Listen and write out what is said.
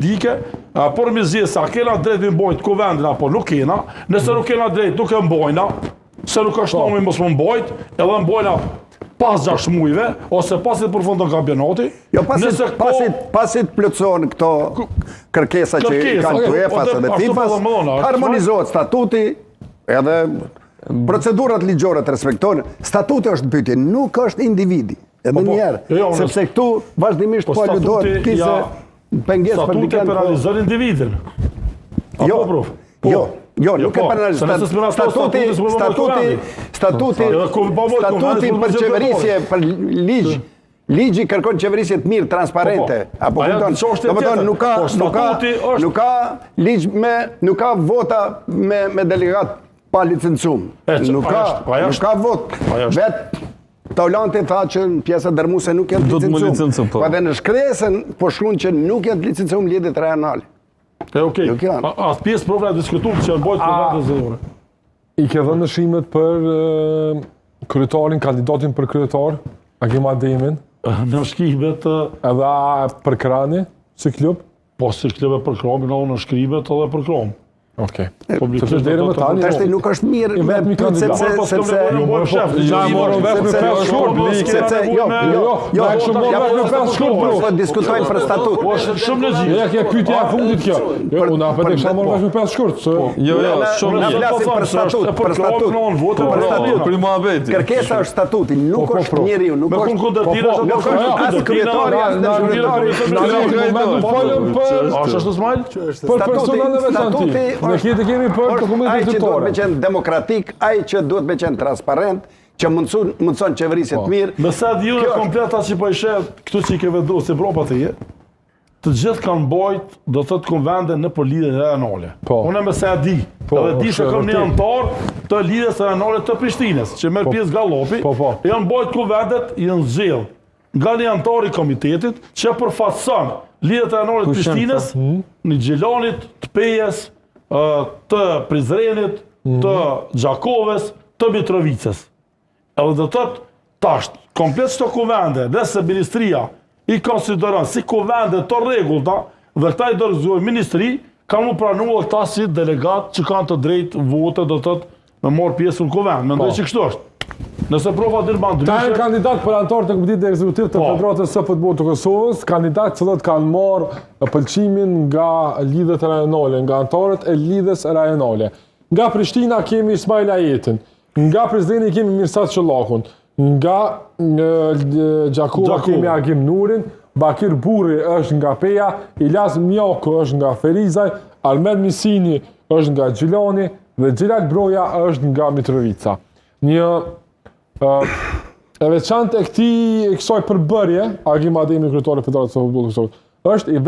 Dike, por mi zje sa kena drejt mi mbojt kuvendin apo nuk kena, nëse nuk kena drejt nuk e mbojna, se nuk është nomi mos më mbojt, edhe mbojna pas 6 mujve, ose pasit përfundon kampionati. Jo, pasit plotëson këto kërkesa që kanë të UEFA-s dhe FIFA-s, harmonizohet statuti, edhe procedurat ligjore të respektojnë. Statuti është pyetje, nuk është individi. Edhe njerë, sepse këtu vazhdimisht po aludohet kise pengesë për dikën. Statuti penalizon individin. Jo, nuk e penalizon. Statuti për qeverisje, për ligji kërkon qeverisje të mirë, transparente. Apo kupton, nuk ka ligj nuk ka vota me delegat pa licencum. Nuk ka vot. Vetë Taulanti tha që në pjesa dërmuese nuk janë licencum. Po edhe në shkresën po shkruan që nuk janë licencum lidhjet rajonale. Okej. Atë pjesë provë diskutuar që bëhet për zëvore. I ke dhënë dëshimet për kryetarin, kandidatin për kryetar, Agim Ademin? Në shkrimet edhe për Krani, si klub? Po si klub e për Kromin, në shkrimet edhe për Krom. Okej. Sepse deri më tani tashti nuk është mirë me sepse diskutojnë për statut. Shumë legjit. Ja ke pyetja e fundit kjo. Jo, unë apo të kisha marrë me 5 shkurt. Jo, shumë ne flasim për statut, për statut. Për muhabetin. Kërkesa është statuti, nuk është njeriu, nuk është as kryetari, për personale veçantë. Ne kemi për dokumentin që duhet me qenë demokratik, ai që duhet me qenë transparent, që mundson qeverisje të mirë. Me sa dhjune kompleta që po ishe, këtu që i ke vedu, si propa të je, të gjithë kanë bojt, do të të konvende në për lidhjet rajonale. Unë me sa di, edhe di se kam një antar të lidhjes rajonale të Prishtines, që merr pjesë gallopi, janë bojt konvendet, janë zgjellë nga një antar i komitetit, që përfaqëson lidhjet rajonale të Prishtines, në Gjilanit, të Pejes, të Prizrenit, të Gjakovës, të Mitrovicës. Edhe dhe tëtë tasht, komplet shto kuvende, dhe se ministria i konsideron si kuvende të regullta, dhe këta i dorëzojnë ministri, kanë mu pranua këta si delegat që kanë të drejtë vote, dhe tëtë me morë pjesë në kuvend. Mendoj që kështu është. Nëse prova dirë bandryshe... Ta e kandidat për antar të Komitetit Ekzekutiv të Federatës së Futbollit të Kosovës, kandidat që kanë marrë pëlqimin nga lidhjet rajonale, nga antarët e lidhjes rajonale. Nga Prishtina kemi Ismail Ajetin, nga Prizreni kemi Mirsat Çollakun, nga Gjakova kemi Agim Nurin, Bakir Burri është nga Peja, Ilas Mjako është nga Ferizaj, Almed Misini është nga Gjilani dhe Xhelal Broja është nga Mitrovica. Një e veçantë e kësaj përbërje, Agim Ademi, kryetari i Federatës së Futbollit të Kosovës, është i